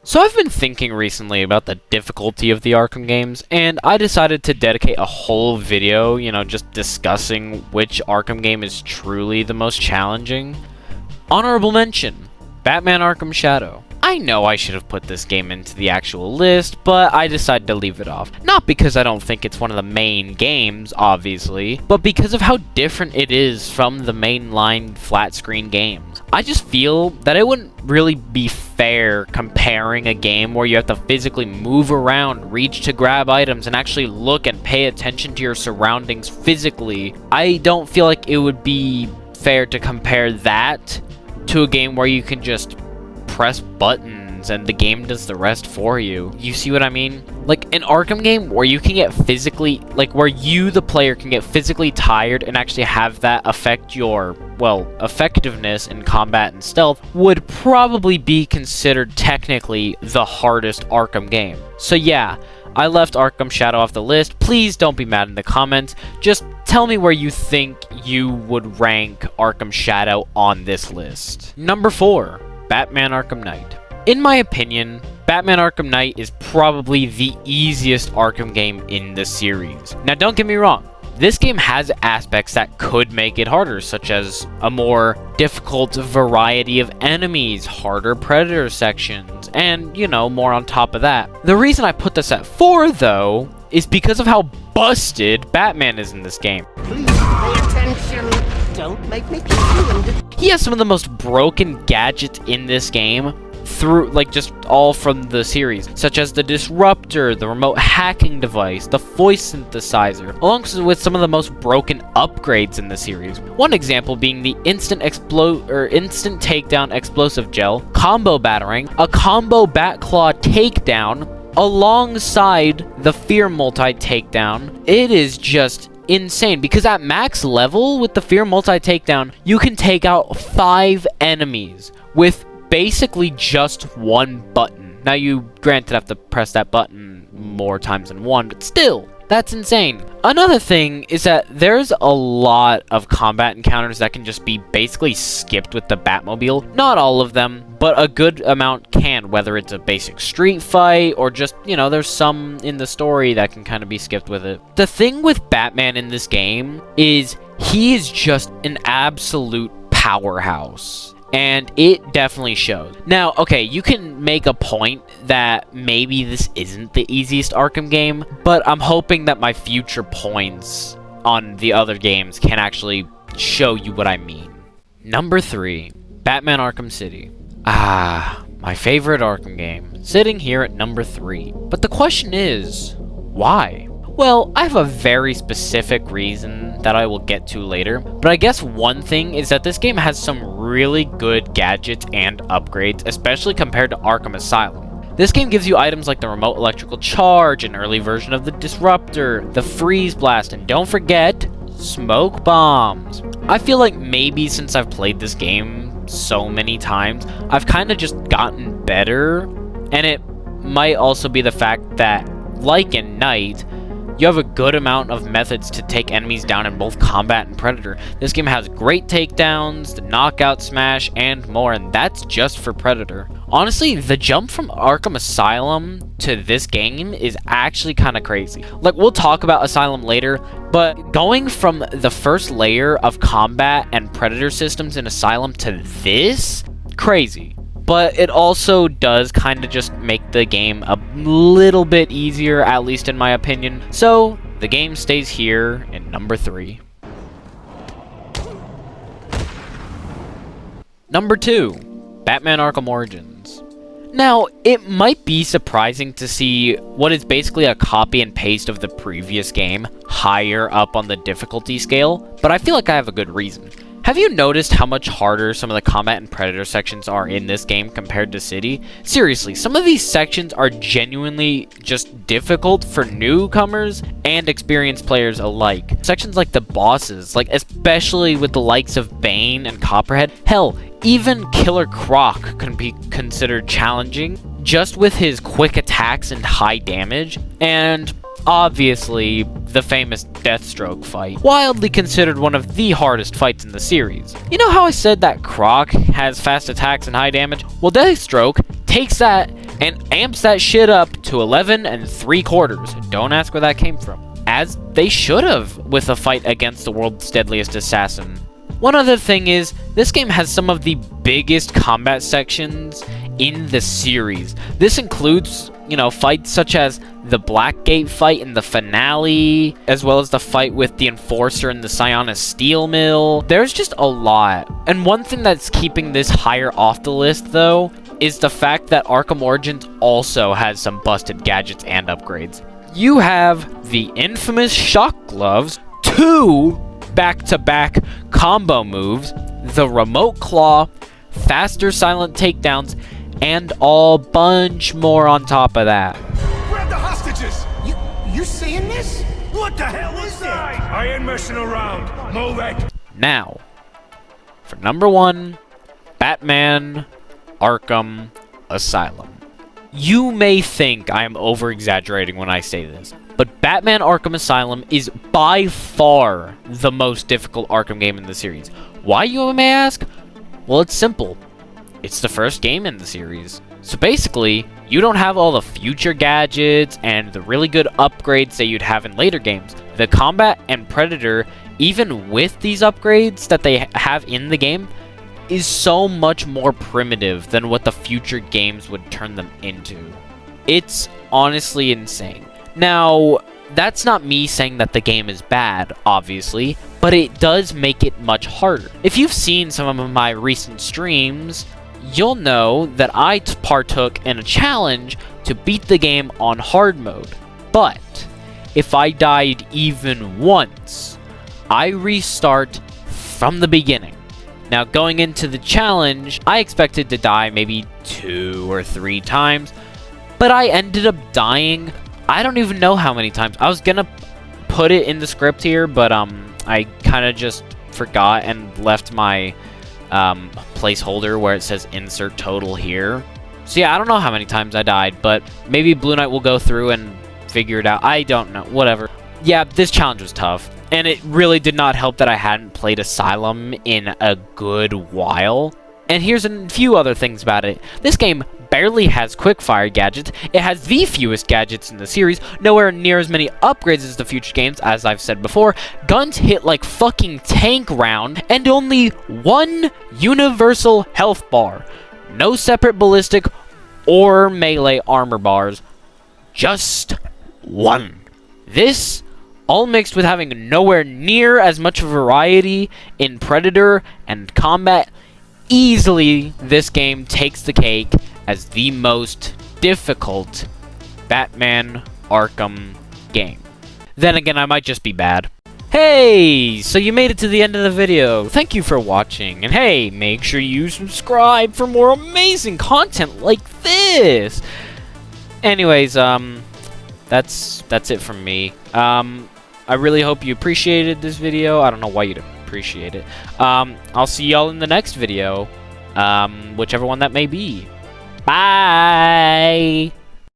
So I've been thinking recently about the difficulty of the Arkham games, and I decided to dedicate a whole video, just discussing which Arkham game is truly the most challenging. Honorable mention, Batman Arkham Shadow. I know I should have put this game into the actual list, but I decided to leave it off. Not because I don't think it's one of the main games, obviously, but because of how different it is from the mainline flat screen games. I just feel that it wouldn't really be fair comparing a game where you have to physically move around, reach to grab items, and actually look and pay attention to your surroundings physically. I don't feel like it would be fair to compare that to a game where you can just press buttons and the game does the rest for you. You see what I mean? Like an Arkham game where you can get physically, where you, the player, can get physically tired and actually have that affect your, effectiveness in combat and stealth would probably be considered technically the hardest Arkham game. So yeah, I left Arkham Shadow off the list. Please don't be mad in the comments. Just tell me where you think you would rank Arkham Shadow on this list. Number 4. Batman Arkham Knight. In my opinion, Batman Arkham Knight is probably the easiest Arkham game in the series. Now don't get me wrong, this game has aspects that could make it harder, such as a more difficult variety of enemies, harder predator sections, and, more on top of that. The reason I put this at 4, though, is because of how busted Batman is in this game. Please pay attention. Don't make me kill you. He has some of the most broken gadgets in this game, through, just all from the series, such as the Disruptor, the remote hacking device, the voice synthesizer, along with some of the most broken upgrades in the series. One example being the instant takedown explosive gel, combo battering, a combo bat claw takedown, alongside the fear multi takedown. It is just insane because at max level with the fear multi takedown, you can take out 5 enemies with basically just one button. Now you granted have to press that button more times than one, but still, that's insane. Another thing is that there's a lot of combat encounters that can just be basically skipped with the Batmobile. Not all of them, but a good amount can, whether it's a basic street fight or just, there's some in the story that can kind of be skipped with it. The thing with Batman in this game is he is just an absolute powerhouse. And it definitely shows. Now, okay, you can make a point that maybe this isn't the easiest Arkham game, but I'm hoping that my future points on the other games can actually show you what I mean. Number 3, Batman Arkham City. My favorite Arkham game, sitting here at number 3. But the question is, why? Well, I have a very specific reason that I will get to later, but I guess one thing is that this game has some really good gadgets and upgrades, especially compared to Arkham Asylum. This game gives you items like the remote electrical charge, an early version of the Disruptor, the freeze blast, and don't forget, smoke bombs. I feel like maybe since I've played this game so many times, I've kind of just gotten better, and it might also be the fact that, like in Knight, you have a good amount of methods to take enemies down in both combat and predator. This game has great takedowns, the knockout smash, and more, and that's just for predator. Honestly, the jump from Arkham Asylum to this game is actually kind of crazy. We'll talk about Asylum later, but going from the first layer of combat and predator systems in Asylum to this, crazy. But it also does kind of just make the game a little bit easier, at least in my opinion. So, the game stays here in number 3. Number 2, Batman Arkham Origins. Now, it might be surprising to see what is basically a copy and paste of the previous game higher up on the difficulty scale, but I feel like I have a good reason. Have you noticed how much harder some of the combat and predator sections are in this game compared to City? Seriously, some of these sections are genuinely just difficult for newcomers and experienced players alike. Sections like the bosses, especially with the likes of Bane and Copperhead, hell, even Killer Croc can be considered challenging just with his quick attacks and high damage, and obviously the famous Deathstroke fight, wildly considered one of the hardest fights in the series. You know how I said that Croc has fast attacks and high damage? Well, Deathstroke takes that and amps that shit up to 11 3/4. Don't ask where that came from. As they should have with a fight against the world's deadliest assassin. One other thing is, this game has some of the biggest combat sections in the series. This includes, fights such as the Blackgate fight in the finale, as well as the fight with the Enforcer in the Sionis Steel Mill. There's just a lot. And one thing that's keeping this higher off the list, though, is the fact that Arkham Origins also has some busted gadgets and upgrades. You have the infamous shock gloves, 2 back-to-back combo moves, the remote claw, faster silent takedowns, and a bunch more on top of that. Grab the hostages! You seeing this? What the hell is that? I ain't messing around. Move it. Now, for number 1, Batman Arkham Asylum. You may think I am over-exaggerating when I say this, but Batman Arkham Asylum is by far the most difficult Arkham game in the series. Why, you may ask? Well, it's simple. It's the first game in the series. So basically, you don't have all the future gadgets and the really good upgrades that you'd have in later games. The combat and Predator, even with these upgrades that they have in the game, is so much more primitive than what the future games would turn them into. It's honestly insane. Now, that's not me saying that the game is bad, obviously, but it does make it much harder. If you've seen some of my recent streams, you'll know that I partook in a challenge to beat the game on hard mode. But if I died even once, I restart from the beginning. Now, going into the challenge, I expected to die maybe 2 or 3 times, but I ended up dying, I don't even know how many times. I was gonna put it in the script here, but I kind of just forgot and left my placeholder where it says insert total here. So yeah, I don't know how many times I died, but maybe Blue Knight will go through and figure it out. I don't know, whatever. Yeah, this challenge was tough, and it really did not help that I hadn't played Asylum in a good while. And here's a few other things about it. This game barely has quickfire gadgets. It has the fewest gadgets in the series, nowhere near as many upgrades as the future games, as I've said before. Guns hit like fucking tank round, and only 1 universal health bar. No separate ballistic or melee armor bars. Just 1. This, all mixed with having nowhere near as much variety in Predator and combat, easily this game takes the cake as the most difficult Batman Arkham game. Then again, I might just be bad. Hey, so you made it to the end of the video. Thank you for watching, and hey, make sure you subscribe for more amazing content like this. Anyways, that's it from me. I really hope you appreciated this video. I don't know why you'd appreciate it. I'll see y'all in the next video, whichever one that may be. Bye!